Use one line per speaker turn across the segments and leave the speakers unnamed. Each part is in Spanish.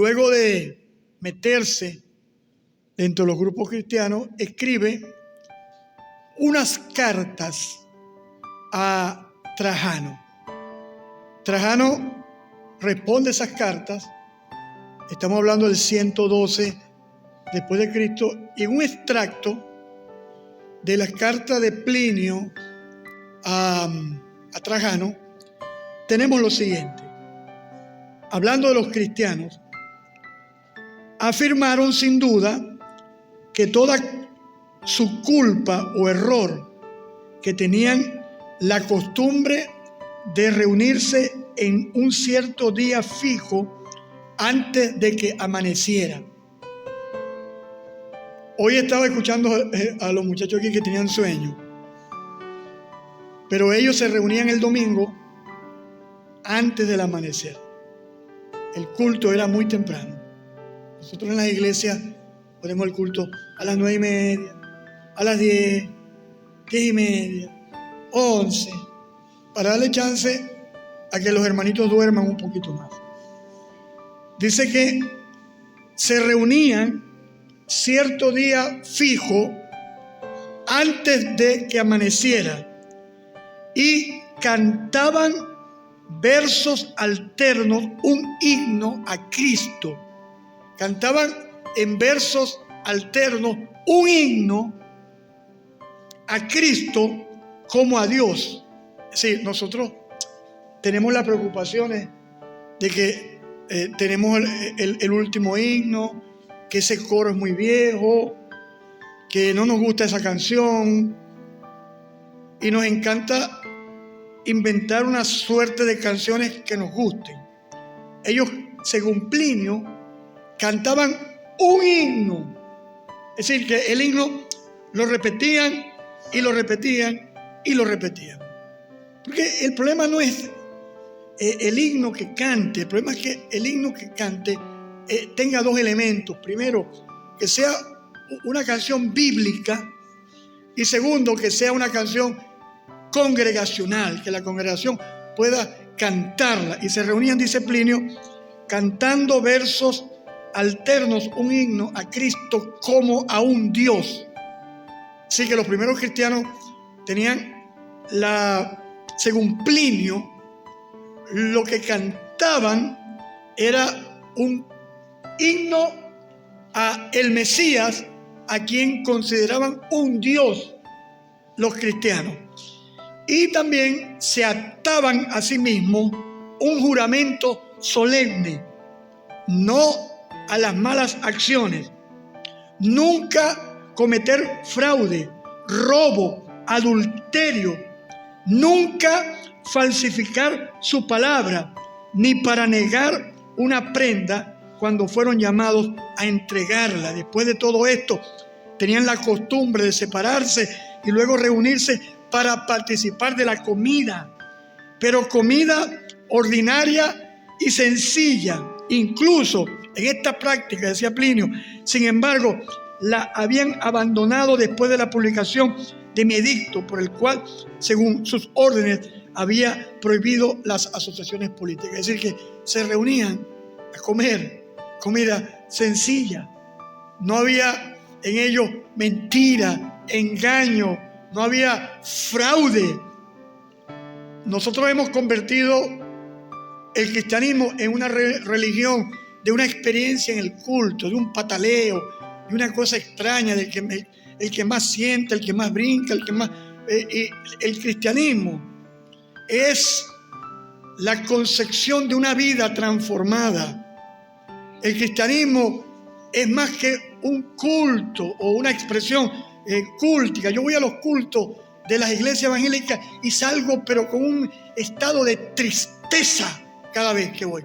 luego de meterse dentro de los grupos cristianos, escribe unas cartas a Trajano. Trajano responde esas cartas, estamos hablando del 112 después de Cristo, y en un extracto de las cartas de Plinio a Trajano tenemos lo siguiente. Hablando de los cristianos, afirmaron sin duda que toda su culpa o error, que tenían la costumbre de reunirse en un cierto día fijo antes de que amaneciera. Hoy estaba escuchando a los muchachos aquí que tenían sueño, pero ellos se reunían el domingo antes del amanecer. El culto era muy temprano. Nosotros en las iglesias ponemos el culto a las 9:30, a las 10, 10:30, 11, para darle chance a que los hermanitos duerman un poquito más. Dice que se reunían cierto día fijo antes de que amaneciera y cantaban versos alternos, un himno a Cristo. Cantaban en versos alternos un himno a Cristo como a Dios. Es decir, nosotros tenemos las preocupaciones de que tenemos el último himno, que ese coro es muy viejo, que no nos gusta esa canción, y nos encanta inventar una suerte de canciones que nos gusten. Ellos, según Plinio, cantaban un himno. Es decir, que el himno lo repetían y lo repetían y lo repetían. Porque el problema no es el himno que cante, el problema es que el himno que cante tenga dos elementos. Primero, que sea una canción bíblica, y segundo, que sea una canción congregacional, que la congregación pueda cantarla. Y se reunían, dice Plinio, cantando versos alternos, un himno a Cristo como a un Dios. Así que los primeros cristianos tenían según Plinio, lo que cantaban era un himno a el Mesías, a quien consideraban un Dios los cristianos. Y también se ataban a sí mismos un juramento solemne: no a las malas acciones, nunca cometer fraude, robo, adulterio, nunca falsificar su palabra, ni para negar una prenda cuando fueron llamados a entregarla. Después de todo esto, tenían la costumbre de separarse y luego reunirse para participar de la comida, pero comida ordinaria y sencilla. Incluso en esta práctica, decía Plinio, sin embargo, la habían abandonado después de la publicación de mi edicto, por el cual, según sus órdenes, había prohibido las asociaciones políticas. Es decir, que se reunían a comer comida sencilla. No había en ellos mentira, engaño, no había fraude. Nosotros hemos convertido el cristianismo en una religión de una experiencia en el culto, de un pataleo, de una cosa extraña, del que el que más siente, el que más brinca, el que más... el cristianismo es la concepción de una vida transformada. El cristianismo es más que un culto o una expresión cúltica. Yo voy a los cultos de las iglesias evangélicas y salgo pero con un estado de tristeza cada vez que voy.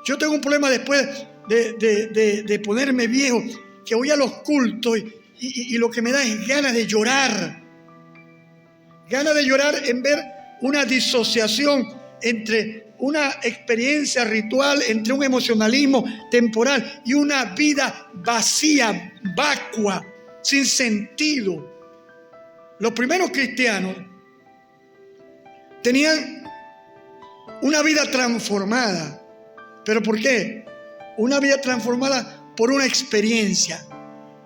Yo tengo un problema después de ponerme viejo, que voy a los cultos y lo que me da es ganas de llorar. Ganas de llorar en ver una disociación entre una experiencia ritual, entre un emocionalismo temporal y una vida vacía, vacua, sin sentido. Los primeros cristianos tenían una vida transformada. ¿Pero por qué? una vida transformada por una experiencia.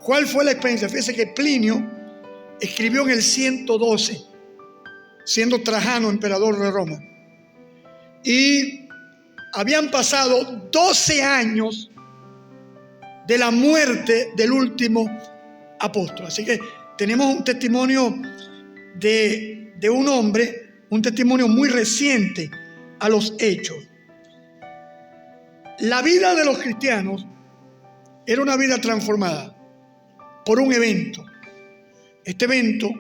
¿Cuál fue la experiencia? Fíjese que Plinio escribió en el 112, siendo Trajano emperador de Roma. Y habían pasado 12 años de la muerte del último apóstol. Así que tenemos un testimonio de un hombre, un testimonio muy reciente a los hechos. La vida de los cristianos era una vida transformada por un evento. Este evento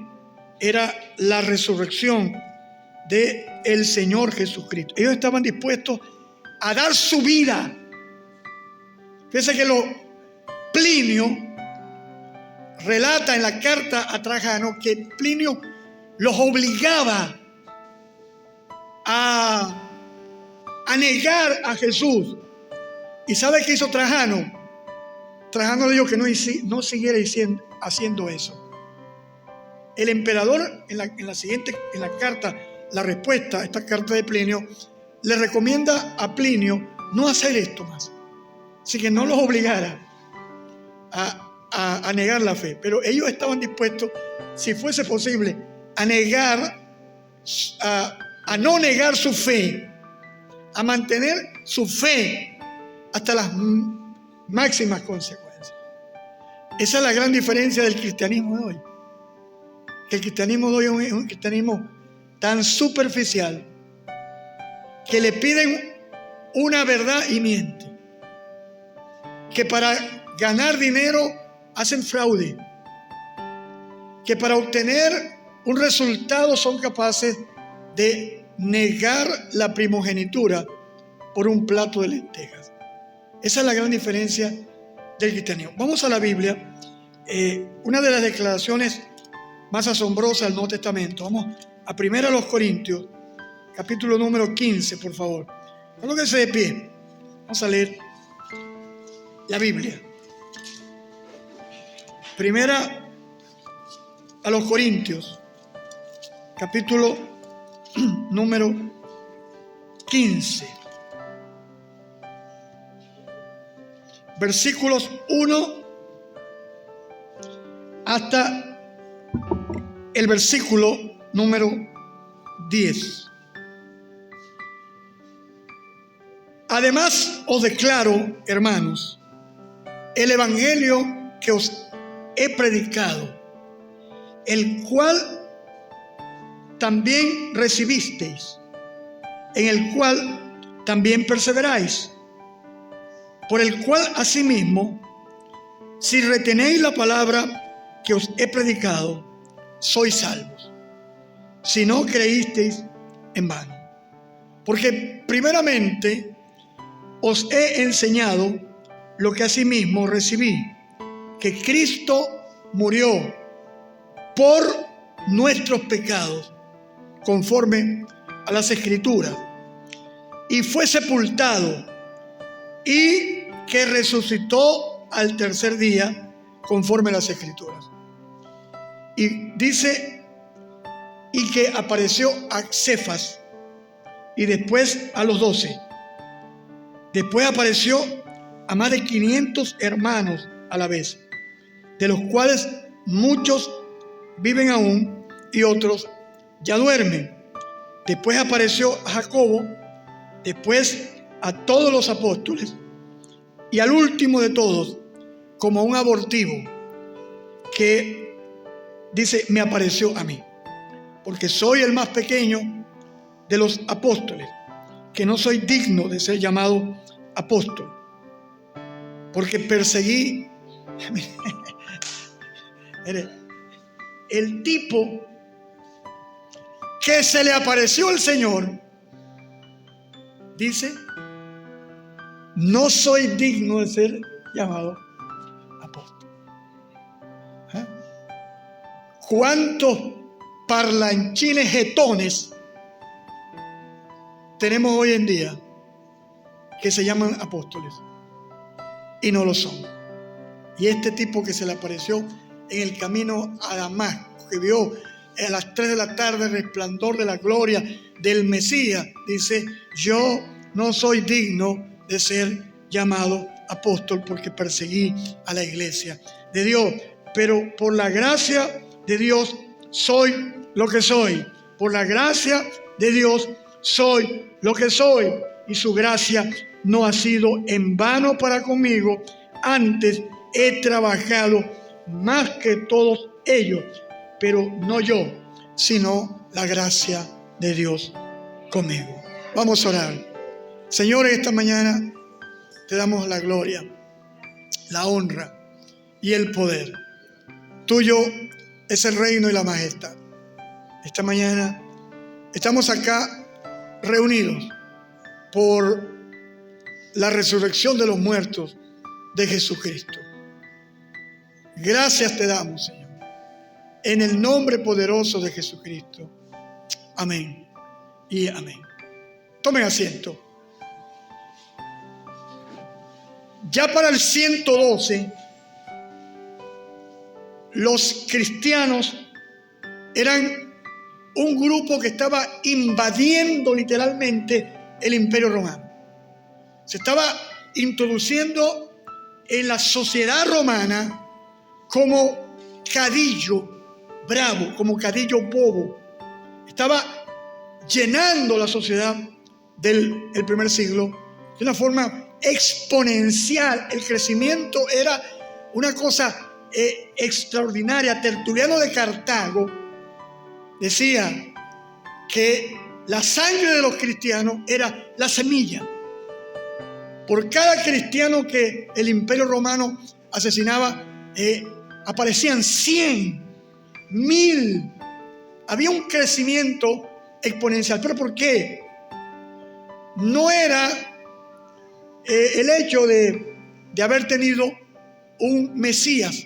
era la resurrección del Señor Jesucristo. Ellos estaban dispuestos a dar su vida. Fíjense que Plinio relata en la carta a Trajano que Plinio los obligaba a negar a Jesús. ¿Y sabe qué hizo Trajano? Trajano le dijo que no siguiera haciendo eso. El emperador en la carta, la respuesta a esta carta de Plinio, le recomienda a Plinio no hacer esto más. Así que no los obligara a negar la fe. Pero ellos estaban dispuestos, si fuese posible, a no negar su fe, a mantener su fe hasta las máximas consecuencias. Esa es la gran diferencia del cristianismo de hoy. Que el cristianismo de hoy es un cristianismo tan superficial que le piden una verdad y miente. Que para ganar dinero hacen fraude. Que para obtener un resultado son capaces de negar la primogenitura por un plato de lentejas. Esa es la gran diferencia del cristianismo. Vamos a la Biblia. Una de las declaraciones más asombrosas del Nuevo Testamento. Vamos a 1 Corintios, capítulo número 15, por favor. Colóquense de pie. Vamos a leer la Biblia. 1 Corintios, capítulo número 15. Versículos 1 hasta el versículo número 10. Además os declaro, hermanos, el evangelio que os he predicado, el cual también recibisteis, en el cual también perseveráis, por el cual asimismo, si retenéis la palabra que os he predicado, sois salvos, si no creísteis en vano. Porque primeramente os he enseñado lo que asimismo recibí, que Cristo murió por nuestros pecados, conforme a las Escrituras, y fue sepultado, y que resucitó al tercer día, conforme a las Escrituras. Y dice, y que apareció a Cefas, y después a los 12. Después apareció a más de 500 hermanos a la vez, de los cuales muchos viven aún y otros ya duermen. Después apareció a Jacobo, después a todos los apóstoles, y al último de todos, como un abortivo, que dice, me apareció a mí, porque soy el más pequeño de los apóstoles, que no soy digno de ser llamado apóstol, porque perseguí. El tipo que se le apareció al Señor dice, no soy digno de ser llamado apóstol. ¿Cuántos parlanchines jetones tenemos hoy en día que se llaman apóstoles y no lo son? Y este tipo que se le apareció en el camino a Damasco, que vio a las 3 de la tarde el resplandor de la gloria del Mesías, dice, yo no soy digno de ser llamado apóstol porque perseguí a la iglesia de Dios. Pero por la gracia de Dios soy lo que soy. Por la gracia de Dios soy lo que soy. Y su gracia no ha sido en vano para conmigo. Antes he trabajado más que todos ellos, pero no yo, sino la gracia de Dios conmigo. Vamos a orar. Señor, esta mañana te damos la gloria, la honra y el poder. Tuyo es el reino y la majestad. Esta mañana estamos acá reunidos por la resurrección de los muertos de Jesucristo. Gracias te damos, Señor, en el nombre poderoso de Jesucristo. Amén y amén. Tomen asiento. Ya para el 112, los cristianos eran un grupo que estaba invadiendo literalmente el Imperio Romano. Se estaba introduciendo en la sociedad romana como cadillo bravo, como cadillo bobo. Estaba llenando la sociedad del primer siglo de una forma exponencial. El crecimiento era una cosa extraordinaria. Tertuliano de Cartago decía que la sangre de los cristianos era la semilla. Por cada cristiano que el Imperio Romano asesinaba, aparecían 100, 1000. Había un crecimiento exponencial. ¿Pero por qué? No era el hecho de haber tenido un Mesías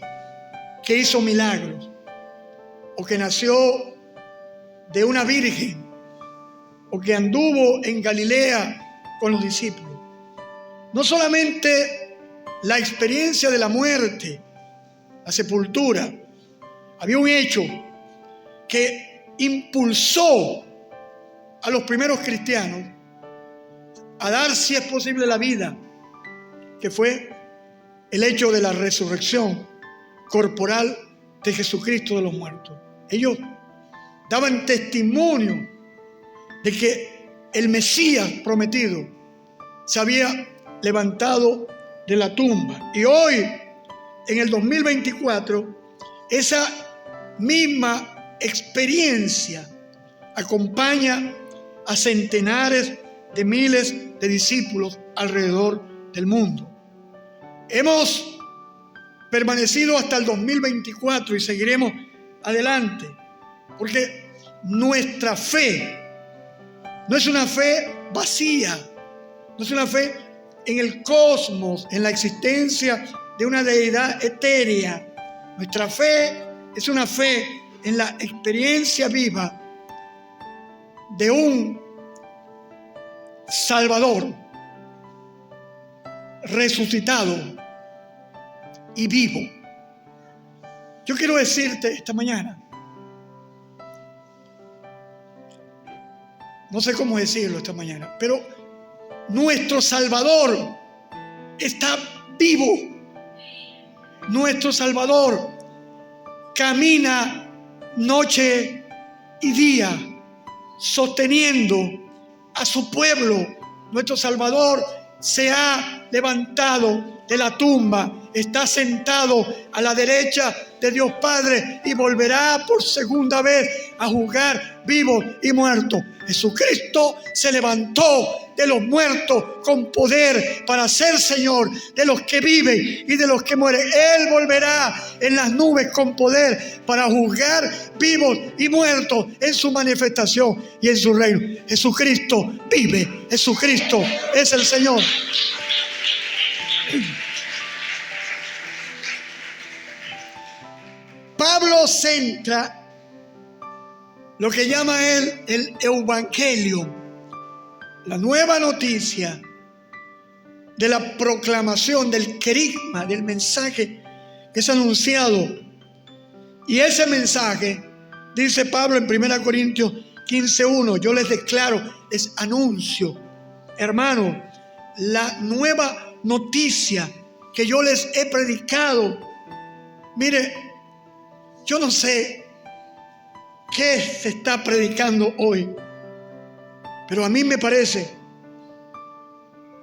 que hizo milagros, o que nació de una virgen, o que anduvo en Galilea con los discípulos. No solamente la experiencia de la muerte, la sepultura. Había un hecho que impulsó a los primeros cristianos a dar, si es posible, la vida, que fue el hecho de la resurrección corporal de Jesucristo de los muertos. Ellos daban testimonio de que el Mesías prometido se había levantado de la tumba. Y hoy, en el 2024, esa misma experiencia acompaña a centenares de miles de discípulos alrededor del mundo. Hemos permanecido hasta el 2024 y seguiremos adelante, porque nuestra fe no es una fe vacía, no es una fe en el cosmos, en la existencia de una deidad etérea. Nuestra fe es una fe en la experiencia viva de un Salvador resucitado y vivo. Yo quiero decirte esta mañana, no sé cómo decirlo esta mañana, pero nuestro Salvador está vivo. Nuestro Salvador camina noche y día sosteniendo a su pueblo. Nuestro Salvador se ha levantado de la tumba, está sentado a la derecha de Dios Padre y volverá por segunda vez a juzgar vivos y muertos. Jesucristo se levantó de los muertos con poder para ser Señor de los que viven y de los que mueren. Él volverá en las nubes con poder para juzgar vivos y muertos en su manifestación y en su reino. Jesucristo vive, Jesucristo es el Señor. Pablo centra lo que llama él el Evangelio, la nueva noticia de la proclamación, del querigma, del mensaje que es anunciado. Y ese mensaje, dice Pablo en 1 Corintios 15:1, yo les declaro, les anuncio, hermano, la nueva noticia que yo les he predicado. Mire, yo no sé qué se está predicando hoy, pero a mí me parece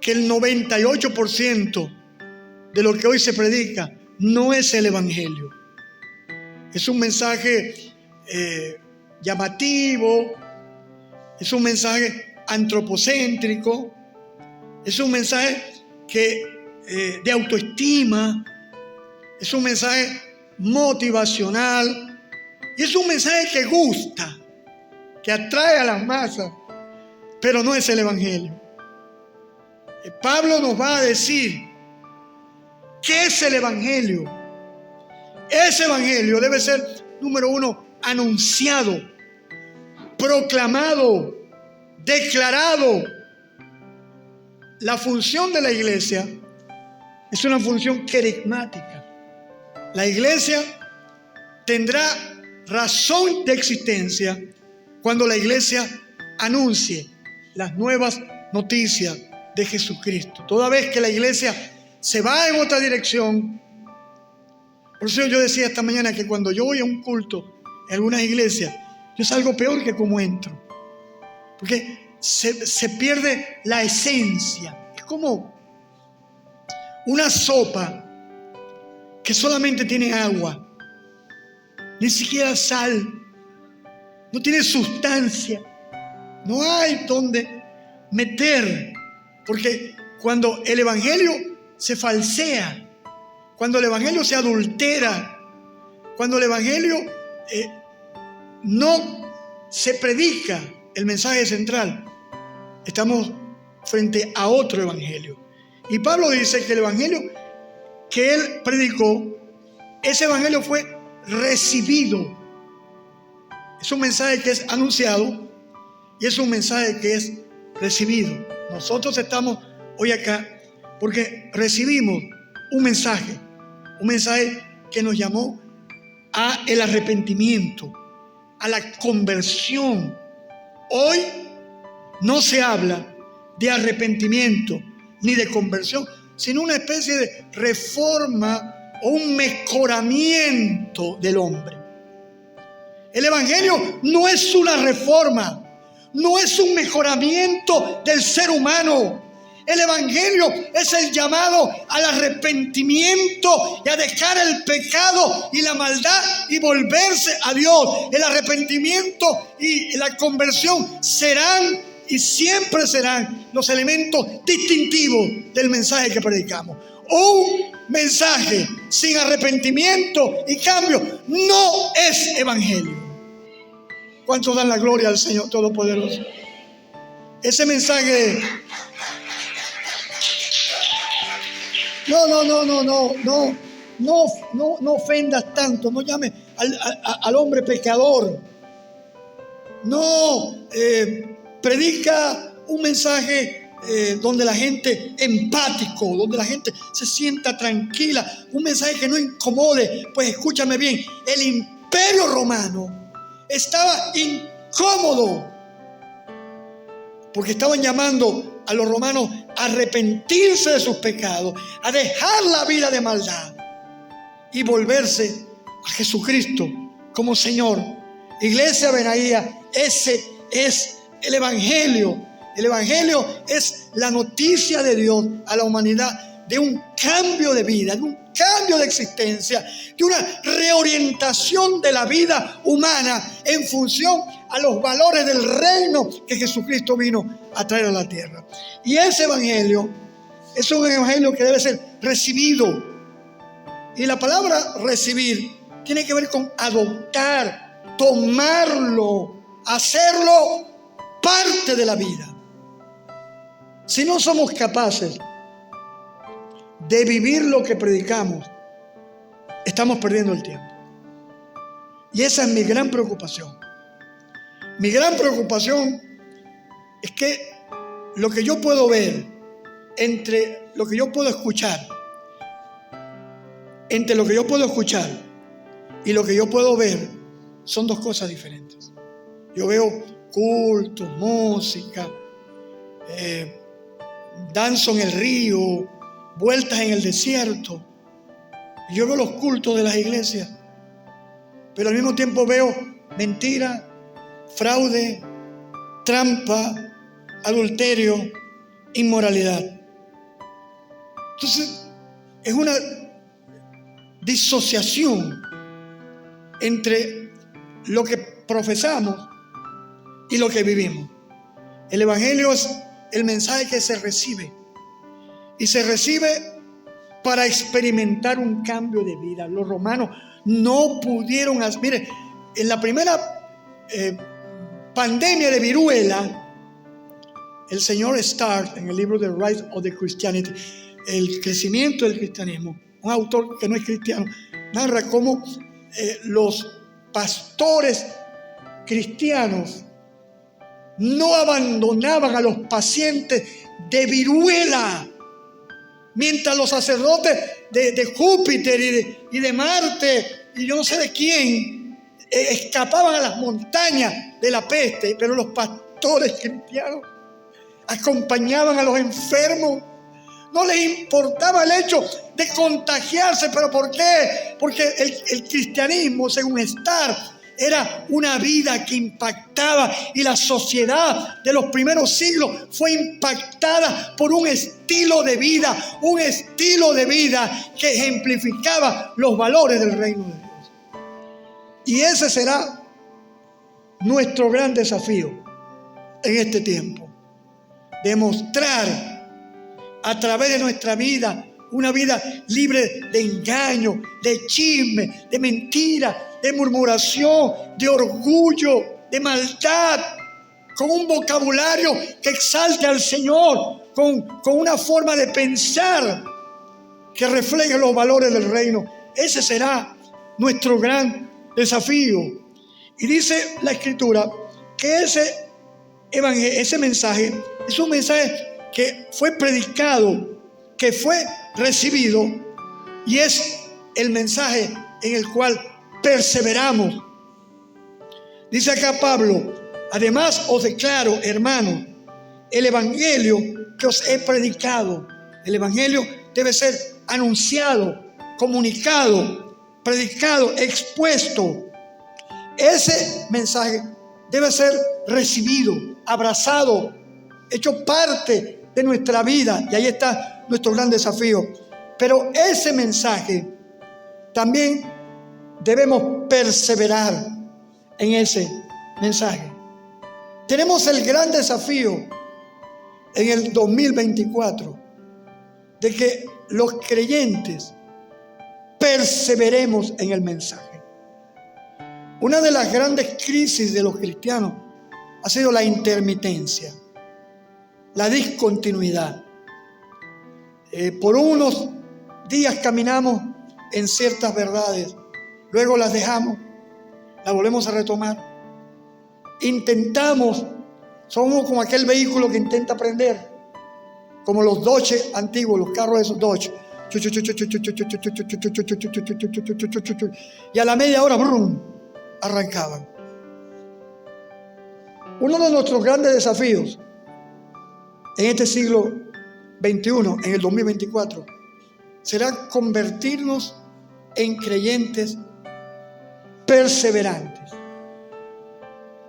que el 98% de lo que hoy se predica no es el evangelio. Es un mensaje llamativo, es un mensaje antropocéntrico, es un mensaje de autoestima, es un mensaje motivacional y es un mensaje que gusta, que atrae a las masas, pero no es el evangelio. Pablo nos va a decir qué es el evangelio. Ese evangelio debe ser, número uno, anunciado, proclamado, declarado. La función de la iglesia es una función querigmática. La iglesia tendrá razón de existencia cuando la iglesia anuncie las nuevas noticias de Jesucristo. Toda vez que la iglesia se va en otra dirección. Por eso yo decía esta mañana que cuando yo voy a un culto en algunas iglesias, yo salgo peor que como entro, porque se pierde la esencia. Es como una sopa que solamente tiene agua, ni siquiera sal, no tiene sustancia, no hay donde meter, porque cuando el evangelio se falsea, cuando el evangelio se adultera, cuando el evangelio no se predica el mensaje central, estamos frente a otro evangelio. Y Pablo dice que el evangelio que él predicó, ese evangelio fue recibido. Es un mensaje que es anunciado y es un mensaje que es recibido. Nosotros estamos hoy acá porque recibimos un mensaje que nos llamó a el arrepentimiento, a la conversión. Hoy no se habla de arrepentimiento ni de conversión, sino una especie de reforma o un mejoramiento del hombre. El evangelio no es una reforma, no es un mejoramiento del ser humano. El evangelio es el llamado al arrepentimiento y a dejar el pecado y la maldad y volverse a Dios. El arrepentimiento y la conversión serán y siempre serán los elementos distintivos del mensaje que predicamos. Un mensaje sin arrepentimiento y cambio no es evangelio. ¿Cuántos dan la gloria al Señor Todopoderoso? Ese mensaje no ofendas tanto, no llames al hombre pecador. No, predica un mensaje donde la gente empático, donde la gente se sienta tranquila, un mensaje que no incomode. Pues escúchame bien, el imperio romano estaba incómodo porque estaban llamando a los romanos a arrepentirse de sus pecados, a dejar la vida de maldad y volverse a Jesucristo como Señor. Iglesia Benaía, ese es el evangelio. El evangelio es la noticia de Dios a la humanidad de un cambio de vida, de un cambio de existencia, de una reorientación de la vida humana en función a los valores del reino que Jesucristo vino a traer a la tierra. Y ese evangelio es un evangelio que debe ser recibido. Y la palabra recibir tiene que ver con adoptar, tomarlo, hacerlo parte de la vida. Si no somos capaces de vivir lo que predicamos, estamos perdiendo el tiempo. Y esa es mi gran preocupación. Mi gran preocupación es que lo que yo puedo ver entre lo que yo puedo escuchar, entre lo que yo puedo escuchar y lo que yo puedo ver, son dos cosas diferentes. Yo veo cultos, música, danzo en el río, vueltas en el desierto. Y yo veo los cultos de las iglesias, pero al mismo tiempo veo mentira, fraude, trampa, adulterio, inmoralidad. Entonces, es una disociación entre lo que profesamos y lo que vivimos. El evangelio es el mensaje que se recibe, y se recibe para experimentar un cambio de vida. Los romanos no pudieron, mire, en la primera pandemia de viruela, el señor Stark, en el libro The Rise of the Christianity, el crecimiento del cristianismo, un autor que no es cristiano, narra cómo los pastores cristianos no abandonaban a los pacientes de viruela, mientras los sacerdotes de Júpiter y de Marte y yo no sé de quién escapaban a las montañas de la peste, pero los pastores cristianos acompañaban a los enfermos. No les importaba el hecho de contagiarse. ¿Pero por qué? Porque el cristianismo, según Stark, era una vida que impactaba, y la sociedad de los primeros siglos fue impactada por un estilo de vida que ejemplificaba los valores del reino de Dios. Y ese será nuestro gran desafío en este tiempo: demostrar a través de nuestra vida una vida libre de engaño, de chisme, de mentira, de murmuración, de orgullo, de maldad, con un vocabulario que exalte al Señor, con una forma de pensar que refleje los valores del reino. Ese será nuestro gran desafío. Y dice la Escritura que ese mensaje es un mensaje que fue predicado, que fue recibido, y es el mensaje en el cual perseveramos. Dice acá Pablo: además os declaro, hermanos, el evangelio que os he predicado. El evangelio debe ser anunciado, comunicado, predicado, expuesto. Ese mensaje debe ser recibido, abrazado, hecho parte de nuestra vida, y ahí está nuestro gran desafío. Pero ese mensaje también debemos perseverar en ese mensaje. Tenemos el gran desafío en el 2024 de que los creyentes perseveremos en el mensaje. Una de las grandes crisis de los cristianos ha sido la intermitencia, la discontinuidad. Por unos días caminamos en ciertas verdades, luego las dejamos, las volvemos a retomar. Intentamos, somos como aquel vehículo que intenta aprender, como los Dodge antiguos, los carros de esos Dodge, y a la media hora ¡brum!, arrancaban. Uno de nuestros grandes desafíos en este siglo XXI, en el 2024, será convertirnos en creyentes perseverantes.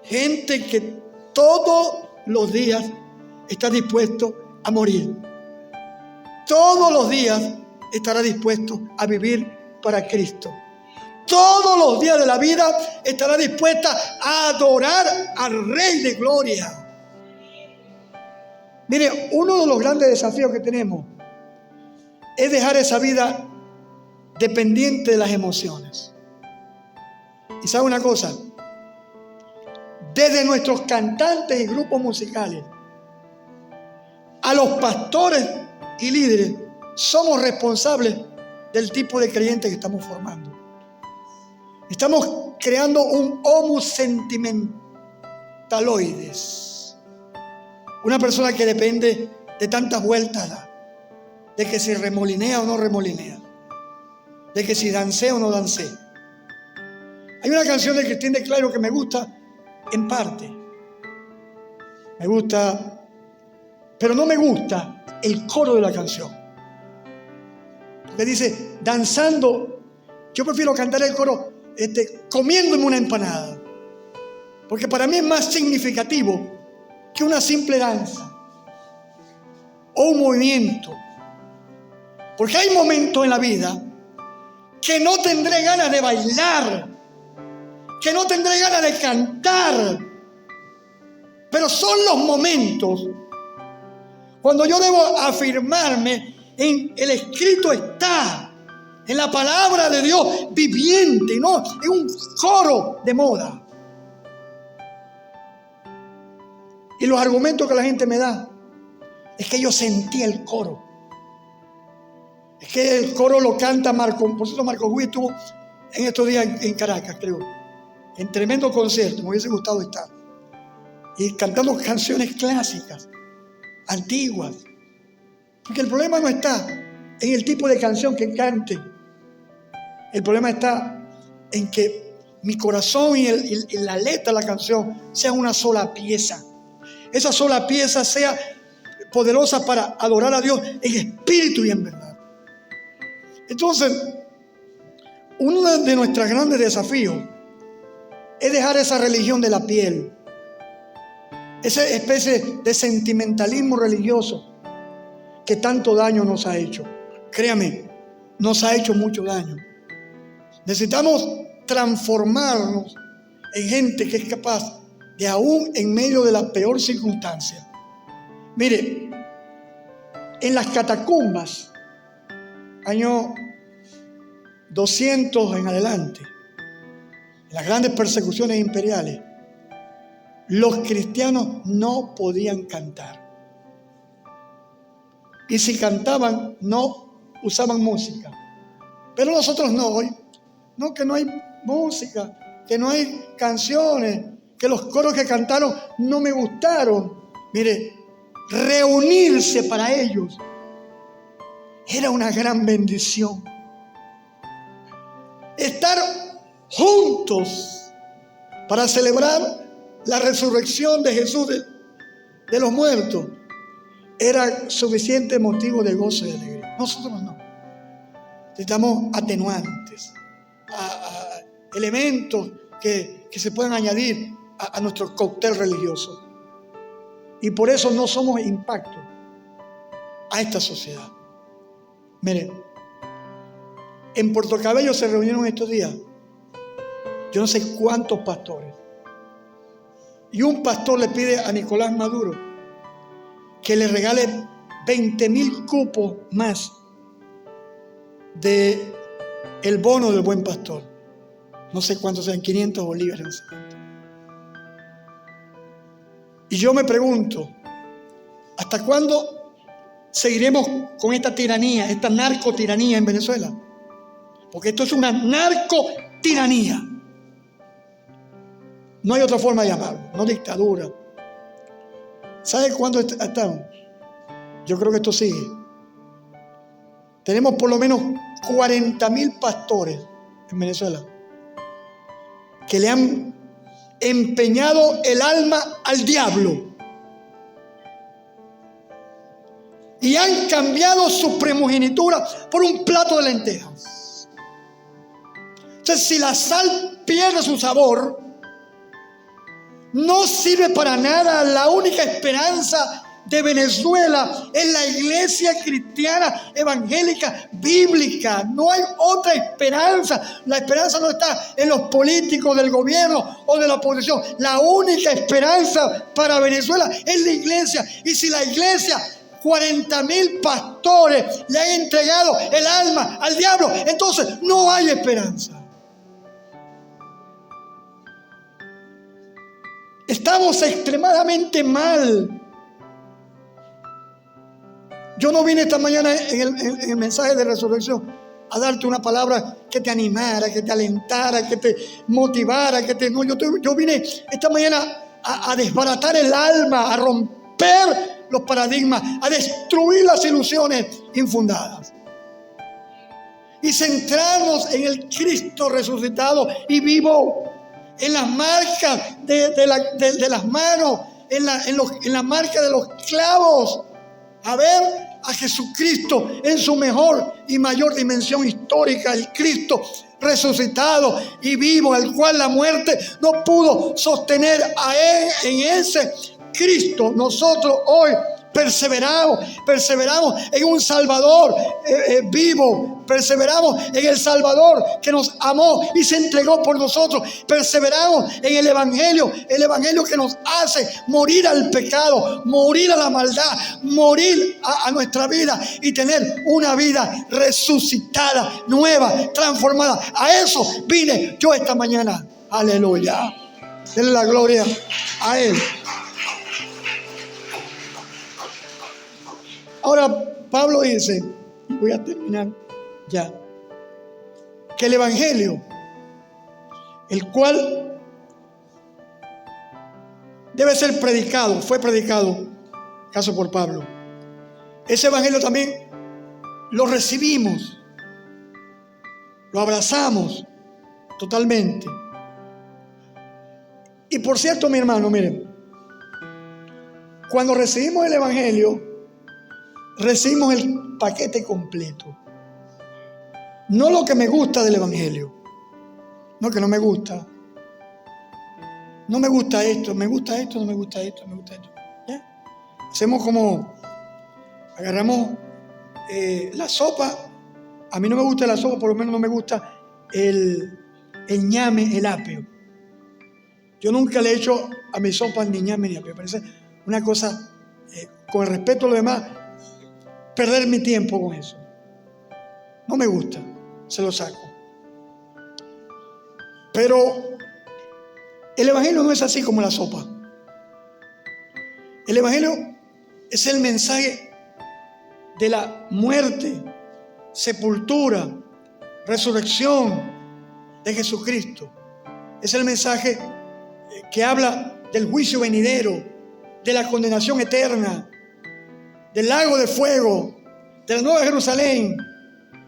Gente que todos los días está dispuesto a morir. Todos los días estará dispuesto a vivir para Cristo. Todos los días de la vida estará dispuesta a adorar al Rey de Gloria. Mire, uno de los grandes desafíos que tenemos es dejar esa vida dependiente de las emociones. Y sabe una cosa, desde nuestros cantantes y grupos musicales a los pastores y líderes, somos responsables del tipo de creyente que estamos formando. Estamos creando un homo sentimentaloides, una persona que depende de tantas vueltas, de que si remolinea o no remolinea, de que si dancea o no dancea. Hay una canción de Cristín de Clairo que me gusta en parte. Me gusta, pero no me gusta el coro de la canción. que dice, danzando. Yo prefiero cantar el coro comiéndome una empanada, porque para mí es más significativo que una simple danza o un movimiento. Porque hay momentos en la vida que no tendré ganas de bailar, que no tendré ganas de cantar, pero son los momentos cuando yo debo afirmarme en el escrito está, en la palabra de Dios viviente, no en un coro de moda. Y los argumentos que la gente me da es que yo sentí el coro. Es que el coro lo canta Marco. Por cierto, Marco Gui estuvo en estos días en Caracas, creo, en tremendo concierto. Me hubiese gustado estar. Y cantando canciones clásicas, antiguas. Porque el problema no está en el tipo de canción que cante. El problema está en que mi corazón y la letra de la canción sea una sola pieza. Esa sola pieza sea poderosa para adorar a Dios en espíritu y en verdad. Entonces, uno de nuestros grandes desafíos es dejar esa religión de la piel, esa especie de sentimentalismo religioso que tanto daño nos ha hecho. Créame, nos ha hecho mucho daño. Necesitamos transformarnos en gente que es capaz de, aún en medio de la peor circunstancia. Mire, en las catacumbas, año 200 en adelante, en las grandes persecuciones imperiales, los cristianos no podían cantar. Y si cantaban, no usaban música. Pero nosotros no, hoy, no, que no hay música, que no hay canciones, que los coros que cantaron no me gustaron. Mire, reunirse para ellos era una gran bendición. Estar juntos para celebrar la resurrección de Jesús de los muertos era suficiente motivo de gozo y de alegría. Nosotros no. Necesitamos atenuantes, elementos que se puedan añadir a nuestro cóctel religioso. Y por eso no somos impacto a esta sociedad. Miren, en Puerto Cabello se reunieron estos días, yo no sé cuántos pastores. Y un pastor le pide a Nicolás Maduro que le regale 20,000 cupos más de el bono del buen pastor. No sé cuántos sean, 500 bolívares, no sé cuánto. Y yo me pregunto, ¿hasta cuándo seguiremos con esta tiranía, esta narcotiranía en Venezuela? Porque esto es una narcotiranía. No hay otra forma de llamarlo, no dictadura. ¿Sabe cuándo estamos? Yo creo que esto sigue. Tenemos por lo menos 40,000 pastores en Venezuela que le han empeñado el alma al diablo y han cambiado su primogenitura por un plato de lentejas. Entonces, si la sal pierde su sabor, no sirve para nada. La única esperanza de Venezuela es la iglesia cristiana evangélica bíblica. No hay otra esperanza. La esperanza no está en los políticos del gobierno o de la oposición. La única esperanza para Venezuela es la iglesia. Y si la iglesia, 40,000 pastores le han entregado el alma al diablo, entonces no hay esperanza. Estamos extremadamente mal. Yo no vine esta mañana en el mensaje de resurrección a darte una palabra que te animara, que te alentara, que te motivara, no, yo vine esta mañana a desbaratar el alma, a romper los paradigmas, a destruir las ilusiones infundadas y centrarnos en el Cristo resucitado y vivo, en las marcas de las manos, en la marca de los clavos, a ver a Jesucristo en su mejor y mayor dimensión histórica, el Cristo resucitado y vivo, al cual la muerte no pudo sostener a él. En ese Cristo nosotros hoy perseveramos en un Salvador vivo, perseveramos en el Salvador que nos amó y se entregó por nosotros, perseveramos en el Evangelio que nos hace morir al pecado, morir a la maldad, morir a nuestra vida y tener una vida resucitada, nueva, transformada. A eso vine yo esta mañana. Aleluya. Denle la gloria a Él. Ahora Pablo dice, y voy a terminar ya, que el Evangelio, el cual debe ser predicado, fue predicado, caso por Pablo, ese Evangelio también lo recibimos, lo abrazamos totalmente. Y por cierto, mi hermano, miren, cuando recibimos el Evangelio, recibimos el paquete completo. No lo que me gusta del Evangelio. No, que no me gusta. No me gusta esto, me gusta esto, no me gusta esto, me gusta esto. ¿Ya? Hacemos como, agarramos la sopa. A mí no me gusta la sopa, por lo menos no me gusta el ñame, el apio. Yo nunca le he hecho a mi sopa ni ñame ni apio. Me parece una cosa, con el respeto a los demás, perder mi tiempo con eso. No me gusta, se lo saco. Pero el Evangelio no es así como la sopa. El Evangelio es el mensaje de la muerte, sepultura, resurrección de Jesucristo. Es el mensaje que habla del juicio venidero, de la condenación eterna, del lago de fuego, de la nueva Jerusalén,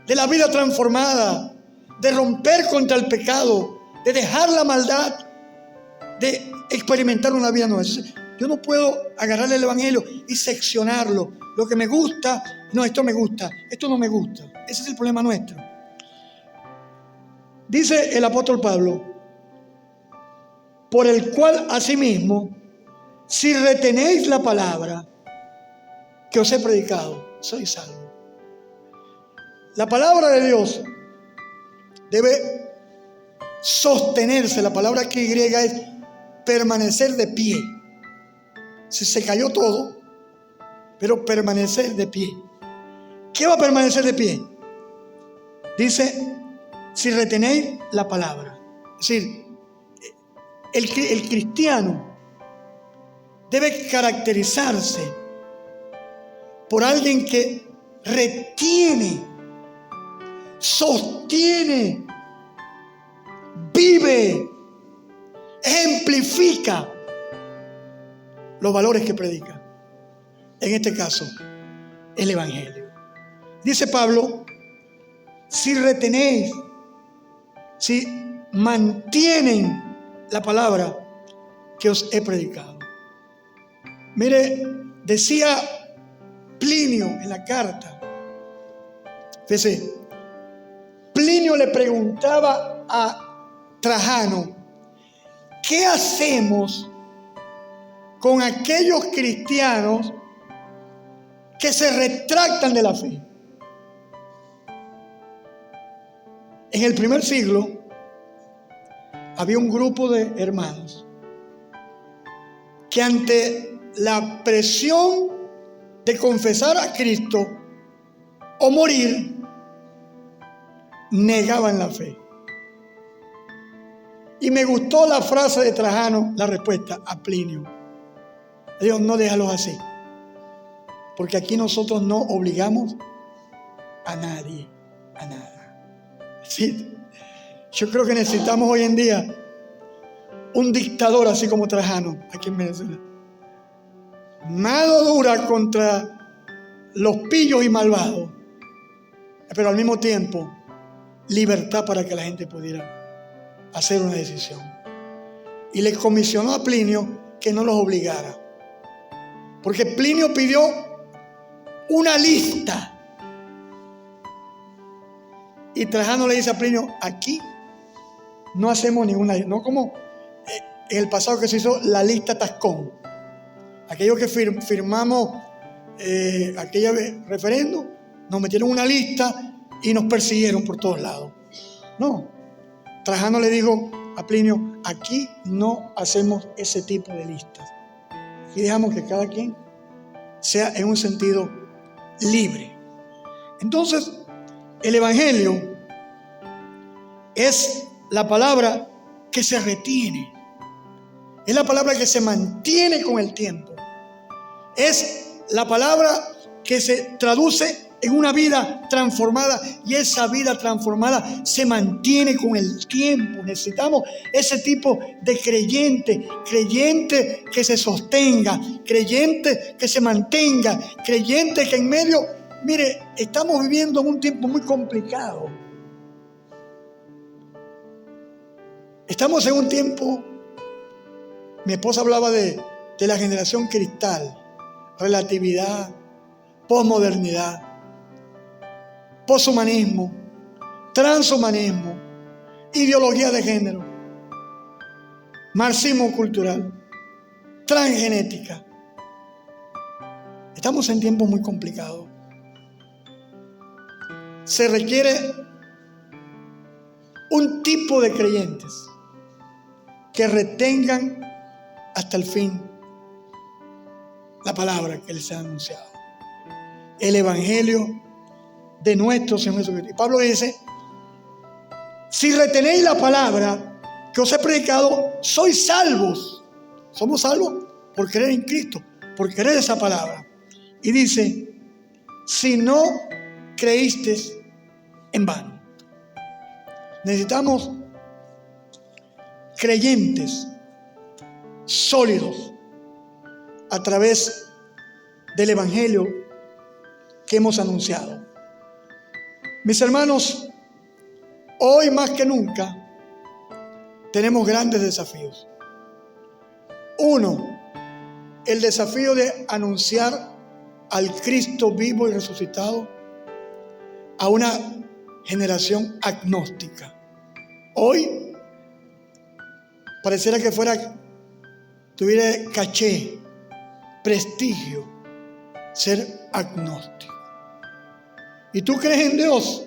de la vida transformada, de romper contra el pecado, de dejar la maldad, de experimentar una vida nueva. Yo no puedo agarrar el Evangelio y seccionarlo. Lo que me gusta, no, esto me gusta, esto no me gusta. Ese es el problema nuestro. Dice el apóstol Pablo, por el cual asimismo, si retenéis la palabra que os he predicado, sois salvos. La palabra de Dios debe sostenerse. La palabra aquí griega es permanecer de pie. Se cayó todo, pero permanecer de pie. ¿Qué va a permanecer de pie? Dice, si retenéis la palabra. Es decir, el cristiano debe caracterizarse por alguien que retiene, sostiene, vive, ejemplifica los valores que predica. En este caso, el Evangelio. Dice Pablo, si retenéis, si mantienen la palabra que os he predicado. Mire, decía Plinio en la carta. Fíjese, Plinio le preguntaba a Trajano, ¿qué hacemos con aquellos cristianos que se retractan de la fe? En el primer siglo había un grupo de hermanos que ante la presión de confesar a Cristo o morir, negaban la fe. Y me gustó la frase de Trajano, la respuesta a Plinio. Dios, no déjalos así, porque aquí nosotros no obligamos a nadie a nada. Sí, yo creo que necesitamos hoy en día un dictador así como Trajano aquí en Venezuela. Mano dura contra los pillos y malvados, pero al mismo tiempo libertad para que la gente pudiera hacer una decisión. Y le comisionó a Plinio que no los obligara, porque Plinio pidió una lista. Y Trajano le dice a Plinio, aquí no hacemos ninguna lista, no como en el pasado que se hizo la lista Tascón. Aquellos que firmamos aquella referéndum, nos metieron una lista y nos persiguieron por todos lados. No, Trajano le dijo a Plinio, aquí no hacemos ese tipo de listas. Y dejamos que cada quien sea en un sentido libre. Entonces, el Evangelio es la palabra que se retiene. Es la palabra que se mantiene con el tiempo. Es la palabra que se traduce en una vida transformada, y esa vida transformada se mantiene con el tiempo. Necesitamos ese tipo de creyente que se sostenga, creyente que se mantenga, creyente que en medio, mire, estamos viviendo en un tiempo muy complicado. Estamos en un tiempo, mi esposa hablaba de la generación cristal, relatividad, posmodernidad, poshumanismo, transhumanismo, ideología de género, marxismo cultural, transgenética. Estamos en tiempos muy complicados. Se requiere un tipo de creyentes que retengan hasta el fin la palabra que les ha anunciado, el Evangelio de nuestro Señor Jesucristo. Y Pablo dice, si retenéis la palabra que os he predicado, sois salvos. Somos salvos por creer en Cristo, por creer esa palabra. Y dice, si no creísteis en vano. Necesitamos creyentes sólidos a través del Evangelio que hemos anunciado. Mis hermanos, hoy más que nunca tenemos grandes desafíos. Uno, el desafío de anunciar al Cristo vivo y resucitado a una generación agnóstica. Hoy pareciera que tuviera caché, prestigio, ser agnóstico. ¿Y tú crees en Dios?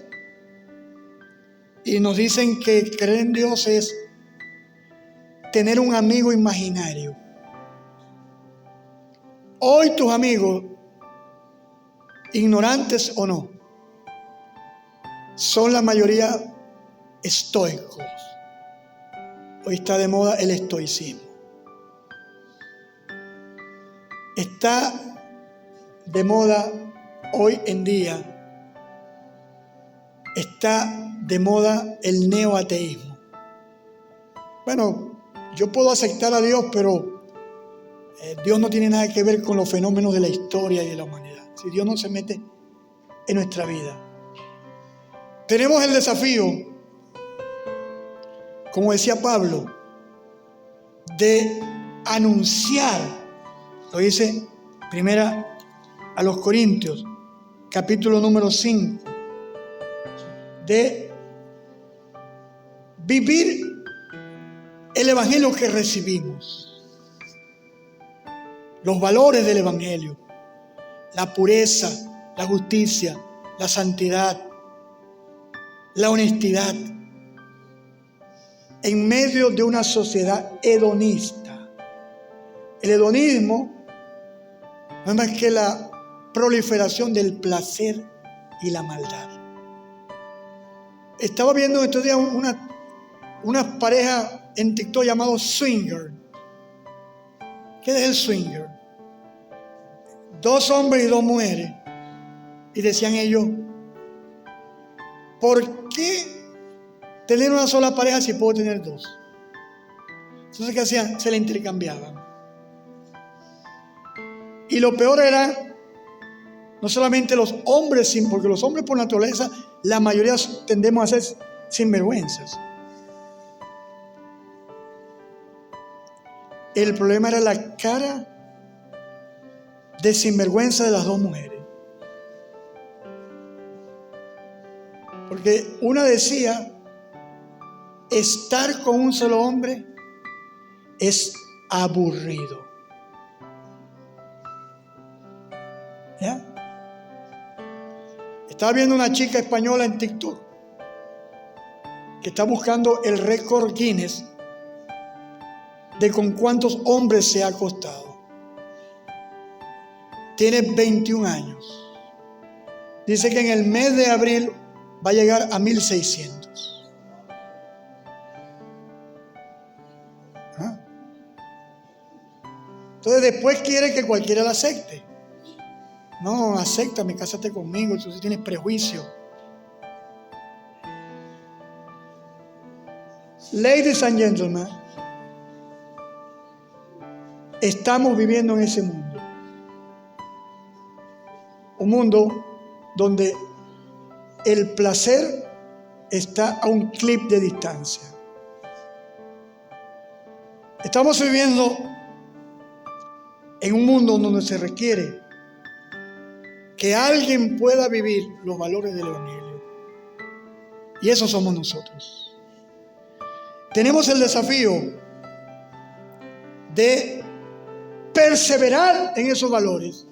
Y nos dicen que creer en Dios es tener un amigo imaginario. Hoy tus amigos, ignorantes o no, son la mayoría estoicos. Hoy está de moda el estoicismo. Está de moda hoy en día, está de moda el neoateísmo. Bueno, yo puedo aceptar a Dios, pero Dios no tiene nada que ver con los fenómenos de la historia y de la humanidad. Si Dios no se mete en nuestra vida. Tenemos el desafío, como decía Pablo, de anunciar, lo dice primera a los Corintios, capítulo número 5, de vivir el Evangelio que recibimos, los valores del Evangelio, la pureza, la justicia, la santidad, la honestidad, en medio de una sociedad hedonista. El hedonismo no es más que la proliferación del placer y la maldad. Estaba viendo estos días una pareja en TikTok llamado swinger. ¿Qué es el swinger? 2 hombres y 2 mujeres. Y decían ellos, ¿por qué tener una sola pareja si puedo tener 2? Entonces, ¿qué hacían? Se la intercambiaban. Y lo peor era, no solamente los hombres, porque los hombres por naturaleza, la mayoría tendemos a ser sinvergüenzas. El problema era la cara de sinvergüenza de las 2 mujeres. Porque una decía, estar con un solo hombre es aburrido. ¿Ya? Estaba viendo una chica española en TikTok que está buscando el récord Guinness de con cuántos hombres se ha acostado. Tiene 21 años. Dice que en el mes de abril va a llegar a 1600. ¿Ah? Entonces después quiere que cualquiera la acepte. No, acéptame, cásate conmigo, tú sí tienes prejuicio. Ladies and gentlemen, estamos viviendo en ese mundo. Un mundo donde el placer está a un clic de distancia. Estamos viviendo en un mundo donde se requiere que alguien pueda vivir los valores del Evangelio. Y eso somos nosotros. Tenemos el desafío de perseverar en esos valores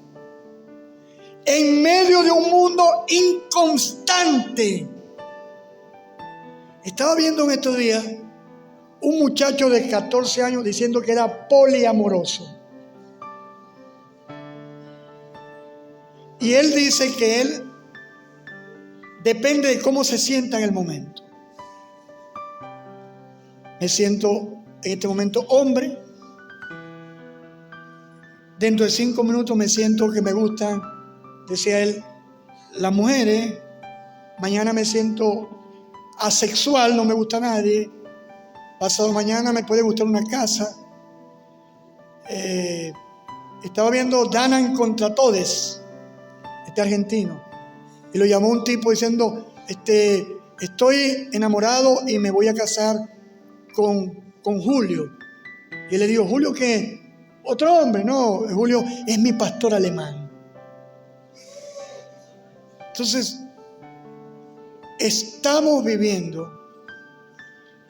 en medio de un mundo inconstante. Estaba viendo en estos días un muchacho de 14 años diciendo que era poliamoroso. Y él dice que él depende de cómo se sienta en el momento. Me siento en este momento hombre. Dentro de 5 minutos me siento que me gustan, decía él, las mujeres. Mañana me siento asexual, no me gusta nadie. Pasado mañana me puede gustar una casa. Estaba viendo Danan contra Todes, argentino, y lo llamó un tipo diciendo, estoy enamorado y me voy a casar con Julio. Y él le dijo, ¿Julio qué? Otro hombre. No, Julio es mi pastor alemán. Entonces, estamos viviendo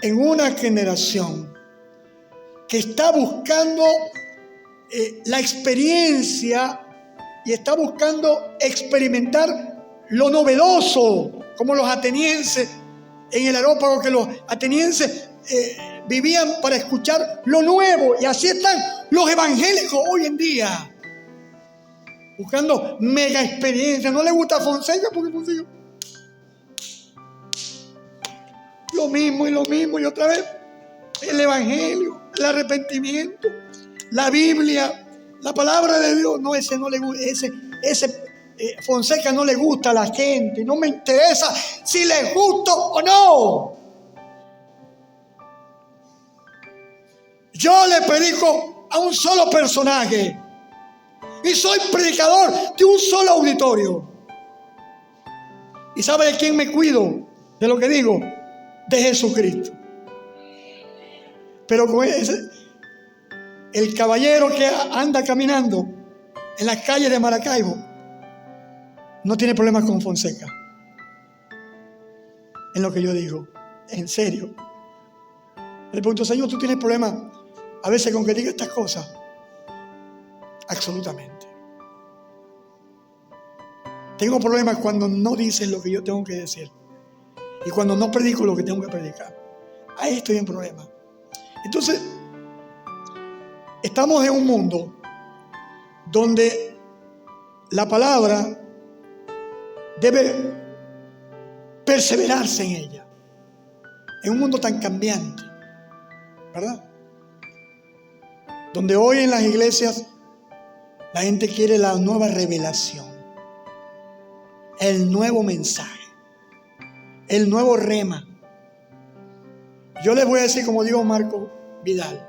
en una generación que está buscando la experiencia y está buscando experimentar lo novedoso, como los atenienses en el Areópago, que los atenienses vivían para escuchar lo nuevo. Y así están los evangélicos hoy en día, buscando mega experiencia. No le gusta Fonseca porque Fonseca lo mismo y otra vez. El evangelio, el arrepentimiento, la Biblia, la palabra de Dios. No, ese no le gusta, ese Fonseca no le gusta a la gente. No me interesa si les gusta o no. Yo le predico a un solo personaje y soy predicador de un solo auditorio. ¿Y sabe de quién me cuido? De lo que digo, de Jesucristo. Pero con el caballero que anda caminando en las calles de Maracaibo no tiene problemas con Fonseca. En lo que yo digo, en serio. Le pregunto, Señor, ¿tú tienes problemas a veces con que diga estas cosas? Absolutamente. Tengo problemas cuando no dicen lo que yo tengo que decir y cuando no predico lo que tengo que predicar. Ahí estoy en problema. Entonces, estamos en un mundo donde la palabra debe perseverarse en ella. En un mundo tan cambiante, ¿verdad? Donde hoy en las iglesias la gente quiere la nueva revelación, el nuevo mensaje, el nuevo rema. Yo les voy a decir, como dijo Marco Vidal,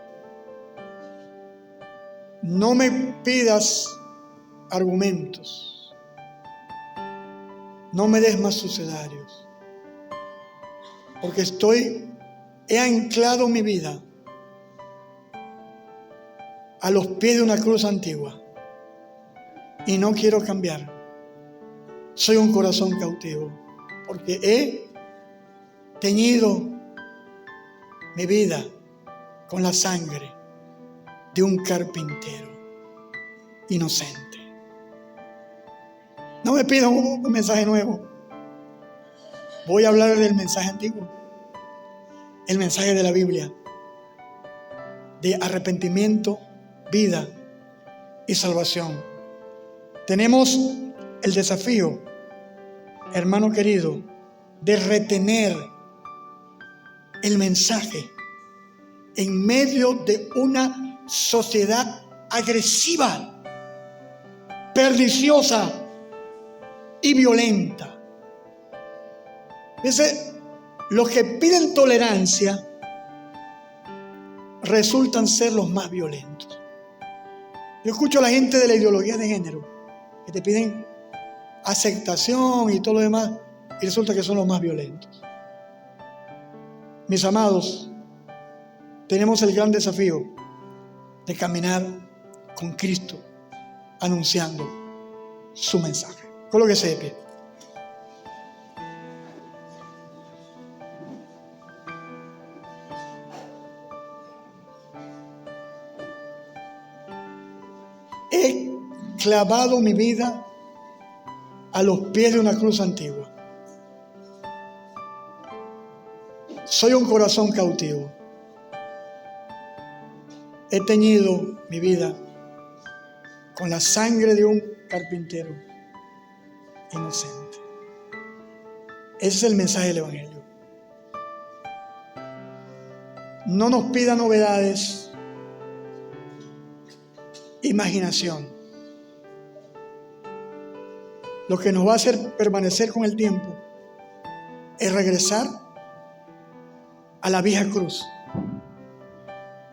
no me pidas argumentos, no me des más sucedarios, porque he anclado mi vida a los pies de una cruz antigua y no quiero cambiar. Soy un corazón cautivo porque he teñido mi vida con la sangre de un carpintero inocente. No me pidan un mensaje nuevo. Voy a hablar del mensaje antiguo, el mensaje de la Biblia, de arrepentimiento, vida y salvación. Tenemos el desafío, hermano querido, de retener el mensaje en medio de una sociedad agresiva, perniciosa y violenta. Fíjense, los que piden tolerancia resultan ser los más violentos. Yo escucho a la gente de la ideología de género que te piden aceptación y todo lo demás, y resulta que son los más violentos. Mis amados, tenemos el gran desafío de caminar con Cristo anunciando su mensaje. Colóquese de pie. He clavado mi vida a los pies de una cruz antigua. Soy un corazón cautivo. He teñido mi vida con la sangre de un carpintero inocente. Ese es el mensaje del Evangelio. No nos pida novedades, imaginación. Lo que nos va a hacer permanecer con el tiempo es regresar a la vieja cruz,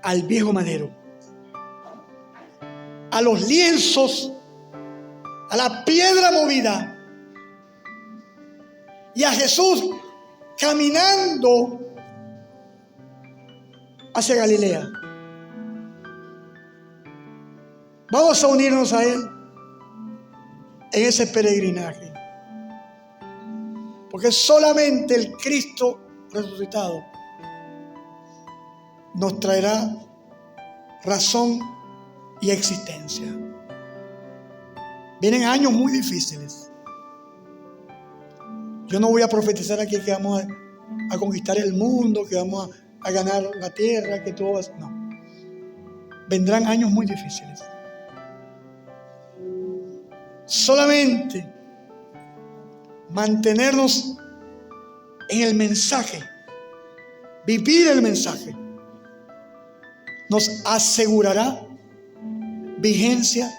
al viejo madero, a los lienzos, a la piedra movida y a Jesús caminando hacia Galilea. Vamos a unirnos a Él en ese peregrinaje, porque solamente el Cristo resucitado nos traerá razón y existencia. Vienen años muy difíciles. Yo no voy a profetizar aquí que vamos a conquistar el mundo, que vamos a ganar la tierra, que todo va a... No. Vendrán años muy difíciles. Solamente mantenernos en el mensaje, vivir el mensaje, nos asegurará vigencia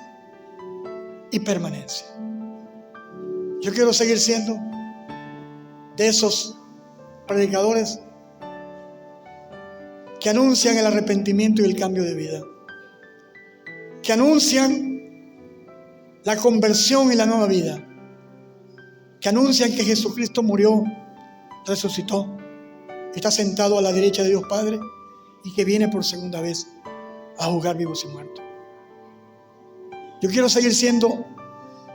y permanencia. Yo quiero seguir siendo de esos predicadores que anuncian el arrepentimiento y el cambio de vida, que anuncian la conversión y la nueva vida, que anuncian que Jesucristo murió, resucitó, está sentado a la derecha de Dios Padre y que viene por segunda vez a juzgar vivos y muertos. Yo quiero seguir siendo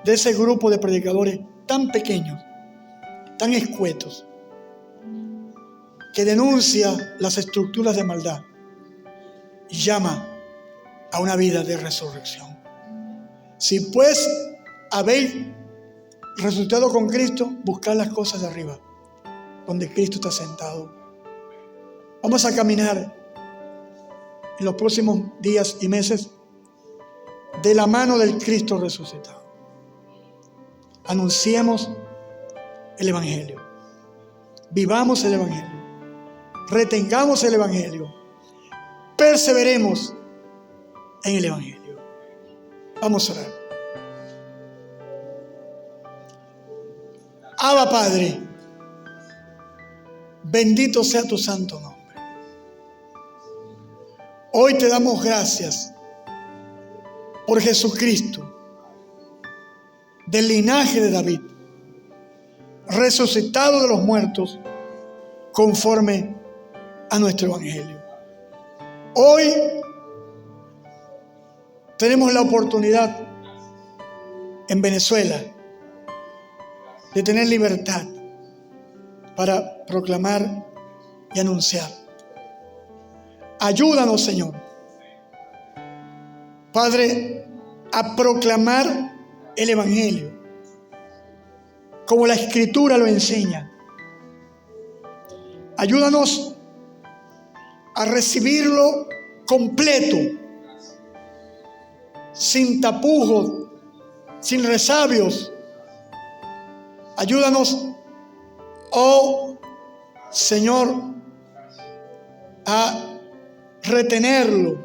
de ese grupo de predicadores tan pequeños, tan escuetos, que denuncia las estructuras de maldad y llama a una vida de resurrección. Si pues habéis resucitado con Cristo, buscad las cosas de arriba, donde Cristo está sentado. Vamos a caminar en los próximos días y meses de la mano del Cristo resucitado. Anunciemos el Evangelio, vivamos el Evangelio, retengamos el Evangelio, perseveremos en el Evangelio. Vamos a orar. Abba Padre, bendito sea tu santo nombre. Hoy te damos gracias por Jesucristo, del linaje de David, resucitado de los muertos, conforme a nuestro Evangelio. Hoy tenemos la oportunidad en Venezuela de tener libertad, para proclamar y anunciar. Ayúdanos, Señor, Padre, a proclamar el Evangelio como la Escritura lo enseña. Ayúdanos a recibirlo completo, sin tapujos, sin resabios. Ayúdanos, oh Señor, a retenerlo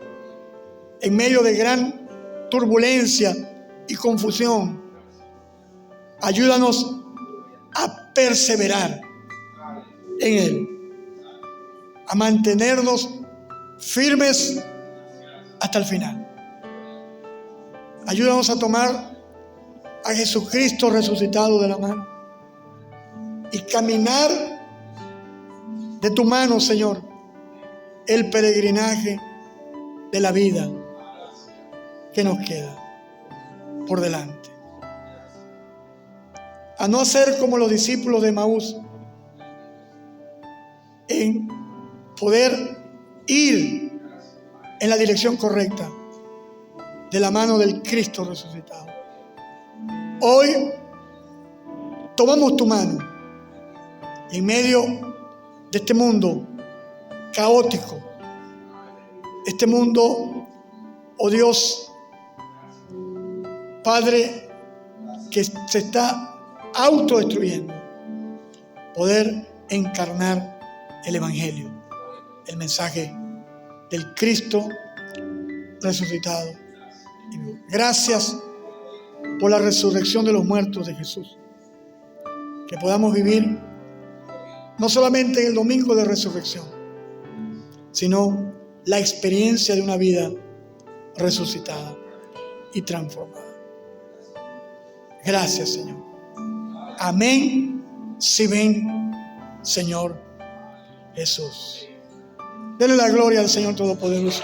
en medio de gran turbulencia y confusión. Ayúdanos a perseverar en Él, a mantenernos firmes hasta el final. Ayúdanos a tomar a Jesucristo resucitado de la mano y caminar de tu mano, Señor, el peregrinaje de la vida que nos queda por delante. A no ser como los discípulos de Emaús, en poder ir en la dirección correcta de la mano del Cristo resucitado. Hoy tomamos tu mano en medio de este mundo caótico, este mundo, oh Dios, Padre, que se está autodestruyendo, poder encarnar el Evangelio, el mensaje del Cristo resucitado. Gracias por la resurrección de los muertos de Jesús, que podamos vivir no solamente en el domingo de resurrección, sino la experiencia de una vida resucitada y transformada. Gracias, Señor. Amén. Si ven, Señor Jesús. Denle la gloria al Señor Todopoderoso.